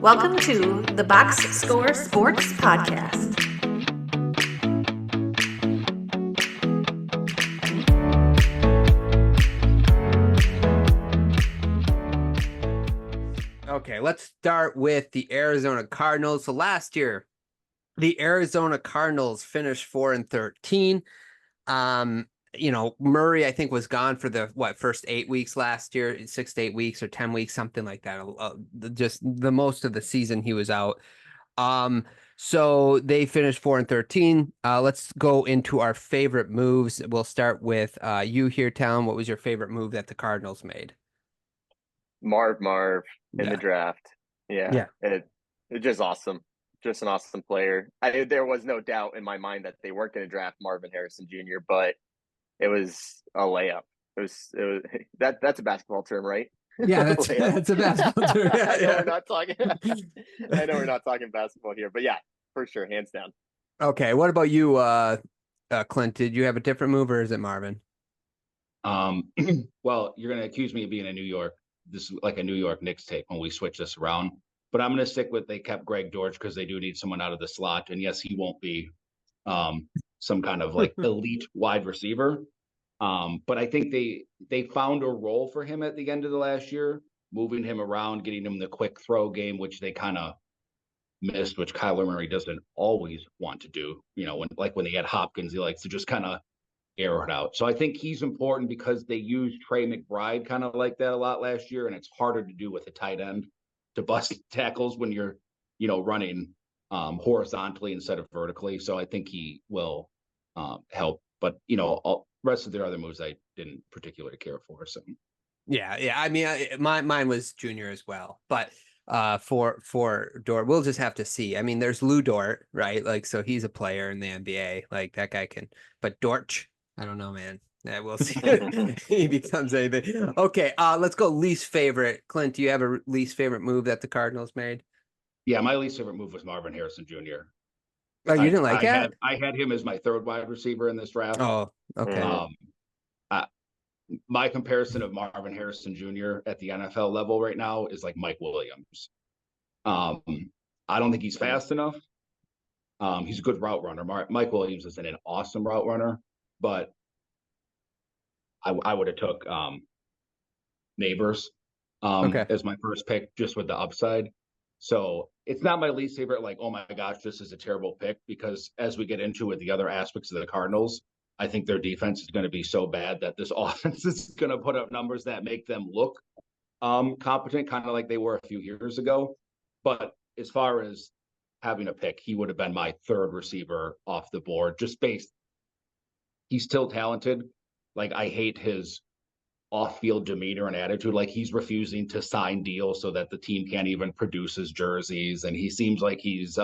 Welcome to the Box Score Sports Podcast. Okay, let's start with the Arizona Cardinals. So last year, the Arizona Cardinals finished 4-13. Murray, I think, was gone for the first 8 weeks last year, 6 to 8 weeks or 10 weeks, something like that. Just the most of the season he was out. So they finished 4-13. Let's go into our favorite moves. We'll start with you here, Talon. What was your favorite move that the Cardinals made? Marv in Yeah. the draft. Yeah. It's just awesome. Just an awesome player. There was no doubt in my mind that they weren't going to draft Marvin Harrison Jr., but it was a layup. It was that's a basketball term, right? Yeah, that's a basketball term. Yeah, I know we're not talking basketball here, but yeah, for sure, hands down. Okay, what about you, Clint? Did you have a different move, or is it Marvin? Well, you're going to accuse me of being this is like a New York Knicks take when we switch this around. But I'm going to stick with they kept Greg Dortch because they do need someone out of the slot. And yes, he won't be some kind of like elite wide receiver. But I think they found a role for him at the end of the last year, moving him around, getting him the quick throw game, which they kind of missed, which Kyler Murray doesn't always want to do. You know, when they had Hopkins, he likes to just kind of air it out. So I think he's important because they used Trey McBride kind of like that a lot last year, and it's harder to do with a tight end to bust tackles when you're, running horizontally instead of vertically. So I think he will help. But all rest of their other moves I didn't particularly care for. So Yeah. I mean, mine was Junior as well, but for Dort, we'll just have to see. I mean, there's Lou Dort, right? Like, so he's a player in the NBA. Like that guy can, but Dortch, I don't know, man. Yeah, we'll see if he becomes anything. Okay, let's go least favorite. Clint, do you have a least favorite move that the Cardinals made? Yeah, my least favorite move was Marvin Harrison Jr. Oh, you didn't like that? I had him as my third wide receiver in this draft. Oh, okay. My comparison of Marvin Harrison Jr. at the NFL level right now is like Mike Williams. I don't think he's fast enough. He's a good route runner. Mike Williams isn't an awesome route runner, but I would have took Neighbors as my first pick just with the upside. So it's not my least favorite, like, oh my gosh, this is a terrible pick, because as we get into it, the other aspects of the Cardinals, I think their defense is going to be so bad that this offense is going to put up numbers that make them look competent, kind of like they were a few years ago. But as far as having a pick, he would have been my third receiver off the board, he's still talented. Like, I hate his off-field demeanor and attitude. Like, he's refusing to sign deals so that the team can't even produce his jerseys, and he seems like he's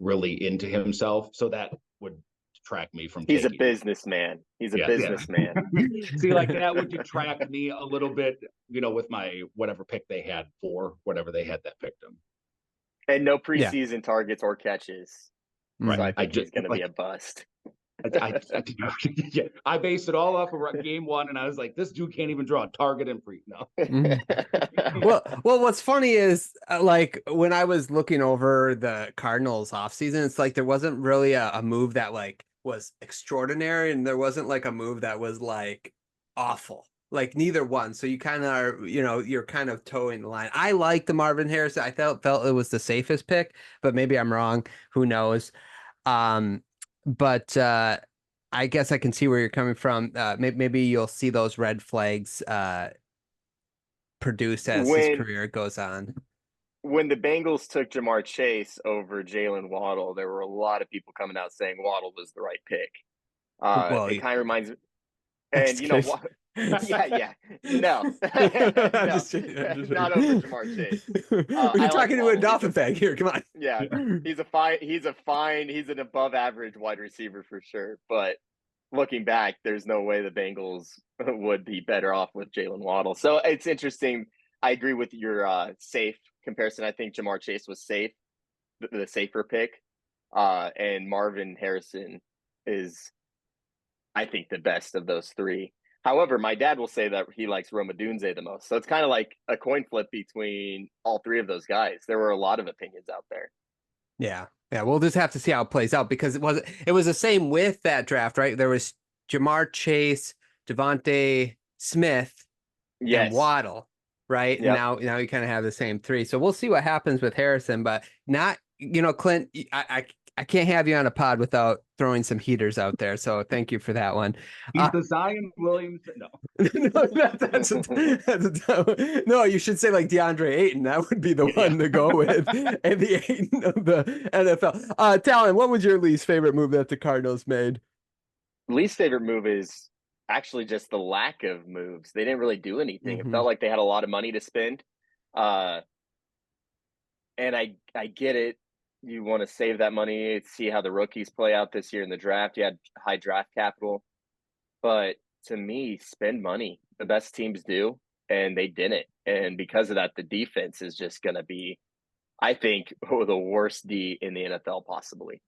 really into himself. So that would detract me from. He's a businessman. He's a businessman. See, like, that would detract me a little bit, with my whatever pick they had for whatever they had that picked him. And no preseason targets or catches. Right. So I think he's going to be a bust. I based it all off of game one, and I was like, this dude can't even draw a target in free. No. well, what's funny is like when I was looking over the Cardinals offseason, it's like there wasn't really a move that like was extraordinary, and there wasn't like a move that was like awful. Like neither one. So you kind of are, you're kind of towing the line. I like the Marvin Harrison. I felt it was the safest pick, but maybe I'm wrong. Who knows? But I guess I can see where you're coming from. Maybe you'll see those red flags produced as his career goes on. When the Bengals took Jamar Chase over Jalen Waddle, there were a lot of people coming out saying Waddle was the right pick. It kind of reminds me. And you know what? Yeah. No. Just not over Jamar Chase. You're talking to a Dolphin fan here. Come on. Yeah, he's an above average wide receiver for sure. But looking back, there's no way the Bengals would be better off with Jalen Waddle. So it's interesting. I agree with your safe comparison. I think Jamar Chase was safe, the safer pick. And Marvin Harrison is, I think, the best of those three. However, my dad will say that he likes Roma Dunze the most. So it's kind of like a coin flip between all three of those guys. There were a lot of opinions out there. Yeah. Yeah. We'll just have to see how it plays out because it was the same with that draft, right? There was Jamar Chase, Devontae Smith, and Yes. Waddle, right? And Yep. now you kind of have the same three. So we'll see what happens with Harrison, but not, Clint, I can't have you on a pod without throwing some heaters out there. So thank you for that one. He's the Zion Williamson. No. No, no, you should say like DeAndre Ayton. That would be the one to go with. And the Ayton of the NFL. Talon, what was your least favorite move that the Cardinals made? Least favorite move is actually just the lack of moves. They didn't really do anything. It felt like they had a lot of money to spend. And I get it. You want to save that money, see how the rookies play out this year in the draft. You had high draft capital. But to me, spend money. The best teams do, and they didn't. And because of that, the defense is just going to be, I think, the worst D in the NFL possibly.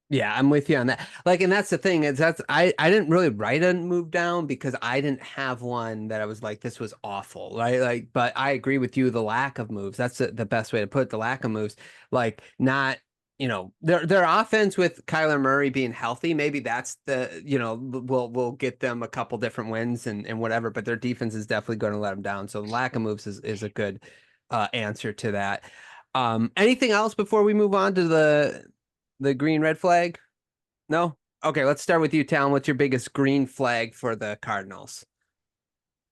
Yeah, I'm with you on that. Like, and that's the thing is I didn't really write a move down because I didn't have one that I was like, this was awful, right? Like, but I agree with you, the lack of moves. That's the best way to put it, the lack of moves. Like, not, their offense with Kyler Murray being healthy, maybe that's we'll get them a couple different wins and whatever, but their defense is definitely going to let them down. So the lack of moves is a good answer to that. Anything else before we move on to the green red flag? No? Okay, let's start with you, Talon. What's your biggest green flag for the Cardinals?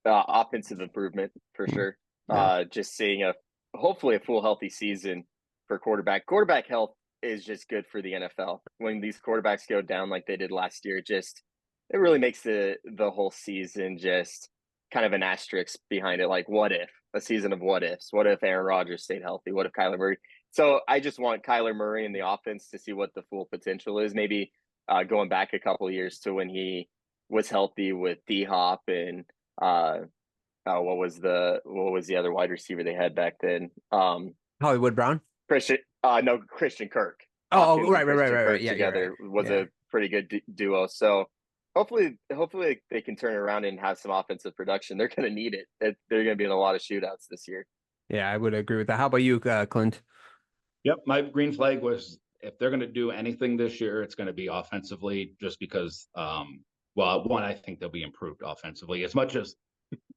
Offensive improvement for sure. Yeah. Just seeing hopefully a full healthy season for quarterback. Quarterback health is just good for the NFL. When these quarterbacks go down like they did last year, it really makes the whole season just kind of an asterisk behind it. Like, what if a season of what ifs? What if Aaron Rodgers stayed healthy? What if Kyler Murray? So I just want Kyler Murray in the offense to see what the full potential is. Maybe going back a couple of years to when he was healthy with D Hop and what was the other wide receiver they had back then? Hollywood Brown? Christian Kirk. Oh, Hopkins right. and Christian Yeah, Kirk you're together right. was Yeah. a pretty good duo. So hopefully they can turn around and have some offensive production. They're going to need it. They're going to be in a lot of shootouts this year. Yeah, I would agree with that. How about you, Clint? Yep, my green flag was if they're going to do anything this year, it's going to be offensively, just because. Well, one, I think they'll be improved offensively. As much as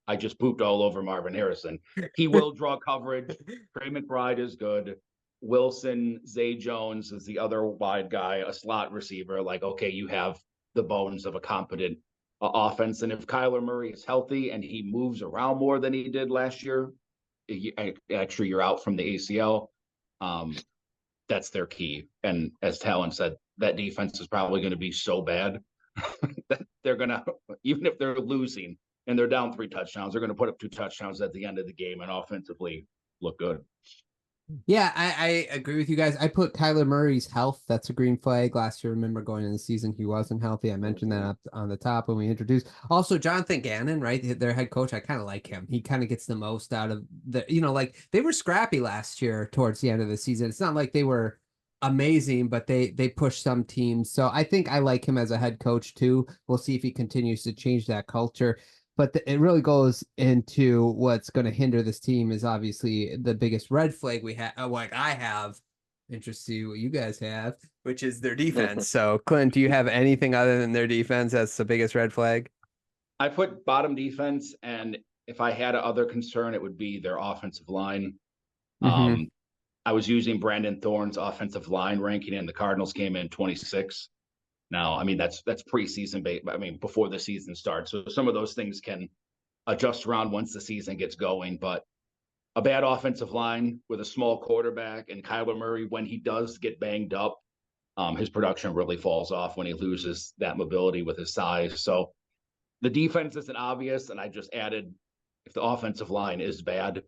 I just pooped all over Marvin Harrison, he will draw coverage. Trey McBride is good. Wilson, Zay Jones is the other wide guy, a slot receiver. Like, okay, you have the bones of a competent offense. And if Kyler Murray is healthy and he moves around more than he did last year, actually you're out from the ACL. That's their key. And as Talon said, that defense is probably going to be so bad that they're going to, even if they're losing and they're down 3 touchdowns, they're going to put up 2 touchdowns at the end of the game and offensively look good. Yeah, I agree with you guys. I put Kyler Murray's health. That's a green flag. Last year, remember going into the season, he wasn't healthy. I mentioned that up on the top when we introduced. Also, Jonathan Gannon, right? Their head coach. I kind of like him. He kind of gets the most out of like they were scrappy last year towards the end of the season. It's not like they were amazing, but they pushed some teams. So I think I like him as a head coach too. We'll see if he continues to change that culture. But it really goes into what's going to hinder this team is obviously the biggest red flag we have. Like I have, interested to see what you guys have, which is their defense. So, Clint, do you have anything other than their defense as the biggest red flag? I put bottom defense, and if I had other concern, it would be their offensive line. Mm-hmm. I was using Brandon Thorne's offensive line ranking, and the Cardinals came in 26. Now, I mean, that's preseason, I mean, before the season starts. So some of those things can adjust around once the season gets going. But a bad offensive line with a small quarterback and Kyler Murray, when he does get banged up, his production really falls off when he loses that mobility with his size. So the defense isn't obvious. And I just added, if the offensive line is bad,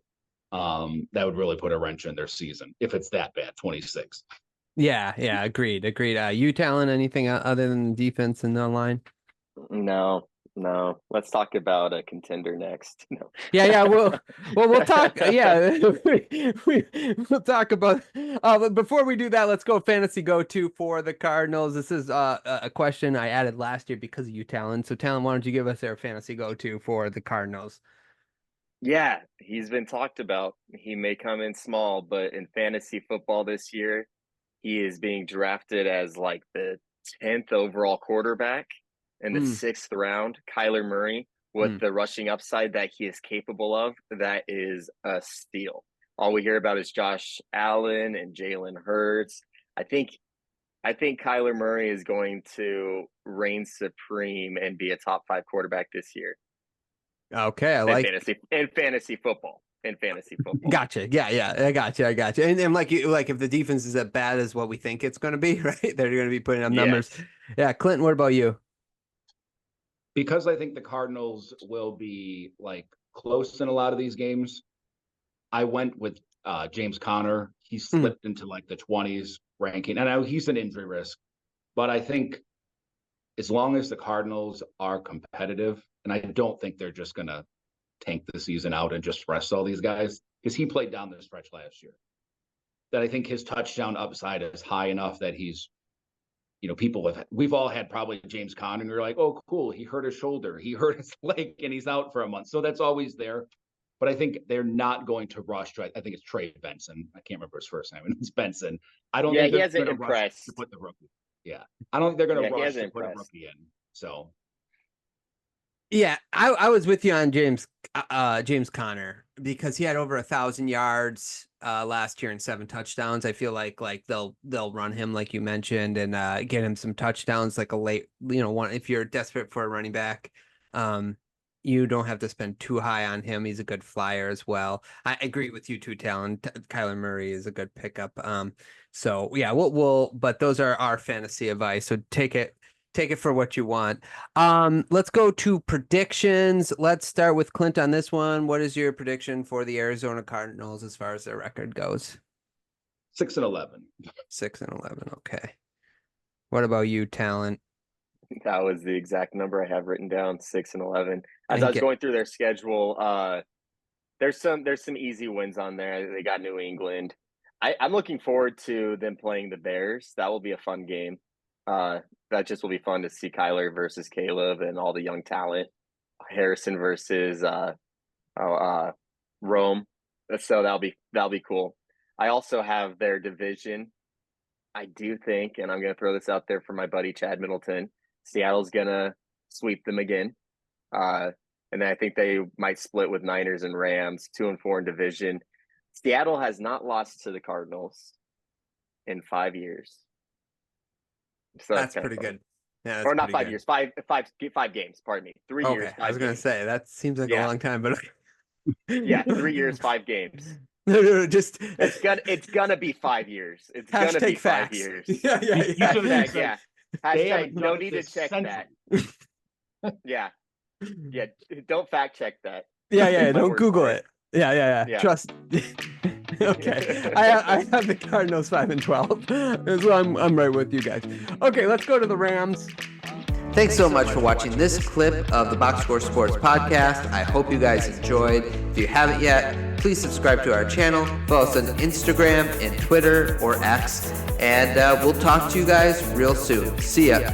that would really put a wrench in their season if it's that bad, 26. Yeah, agreed. You, Talon, anything other than defense and the line? No, No, let's talk about a contender next. No. Yeah. We'll talk. Yeah, we'll talk about. But before we do that, let's go fantasy go-to for the Cardinals. This is a question I added last year because of you, Talon. So, Talon, why don't you give us our fantasy go-to for the Cardinals? Yeah, he's been talked about. He may come in small, but in fantasy football this year, he is being drafted as like the 10th overall quarterback in the 6th round. Kyler Murray, with the rushing upside that he is capable of, that is a steal. All we hear about is Josh Allen and Jalen Hurts. I think Kyler Murray is going to reign supreme and be a top 5 quarterback this year. Okay, I like fantasy football. In fantasy football. Gotcha. Yeah. I gotcha. And like if the defense is as bad as what we think it's going to be, right? They're going to be putting up numbers. Yes. Yeah, Clinton, what about you? Because I think the Cardinals will be like close in a lot of these games, I went with James Conner. He slipped into like the 20s ranking, and he's an injury risk. But I think as long as the Cardinals are competitive, and I don't think they're just going to tank the season out and just rest all these guys, because he played down the stretch last year, that I think his touchdown upside is high enough that he's, we've all had probably James Conner, and you're like, oh, cool, he hurt his shoulder, he hurt his leg, and he's out for a month. So that's always there. But I think they're not going to rush. I think it's Trey Benson. I can't remember his first name. It's Benson. I don't think he hasn't impressed to put the rookie. Yeah, I don't think they're going to rush to put a impressed. rookie in. So. Yeah, I was with you on James Conner because he had over 1,000 yards last year and 7 touchdowns. I feel like they'll run him like you mentioned and get him some touchdowns like a late one if you're desperate for a running back. You don't have to spend too high on him. He's a good flyer as well. I agree with you too, Talon. Kyler Murray is a good pickup. So yeah, but those are our fantasy advice. So take it for what you want. Let's go to predictions. Let's start with Clint on this one. What is your prediction for the Arizona Cardinals as far as their record goes? 6-11. 6-11. Okay. What about you, Talon? That was the exact number I have written down, 6-11. As I was going through their schedule, there's some easy wins on there. They got New England. I'm looking forward to them playing the Bears. That will be a fun game. That just will be fun to see Kyler versus Caleb and all the young talent. Harrison versus Rome. So that'll be cool. I also have their division. I do think, and I'm going to throw this out there for my buddy Chad Middleton, Seattle's going to sweep them again. And then I think they might split with Niners and Rams, 2-4 in division. Seattle has not lost to the Cardinals in 5 years. So that's pretty good. Yeah, or not 5 years, five games. Pardon me, 3 years. Okay, I was going to say that seems like a long time, but yeah, 3 years, 5 games. No, just it's gonna be 5 years. It's gonna be 5 years. Yeah. Hashtag, Hashtag no need to check that. Yeah. Don't fact check that. Yeah. Don't Google it. Yeah. Trust. Okay. I have the Cardinals 5-12. So I'm right with you guys. Okay, let's go to the Rams. Thanks so much for watching this clip of the Box Score Sports Podcast. I hope you guys enjoyed. If you haven't yet, please subscribe to our channel. Follow us on Instagram and Twitter or X. And we'll talk to you guys real soon. See ya.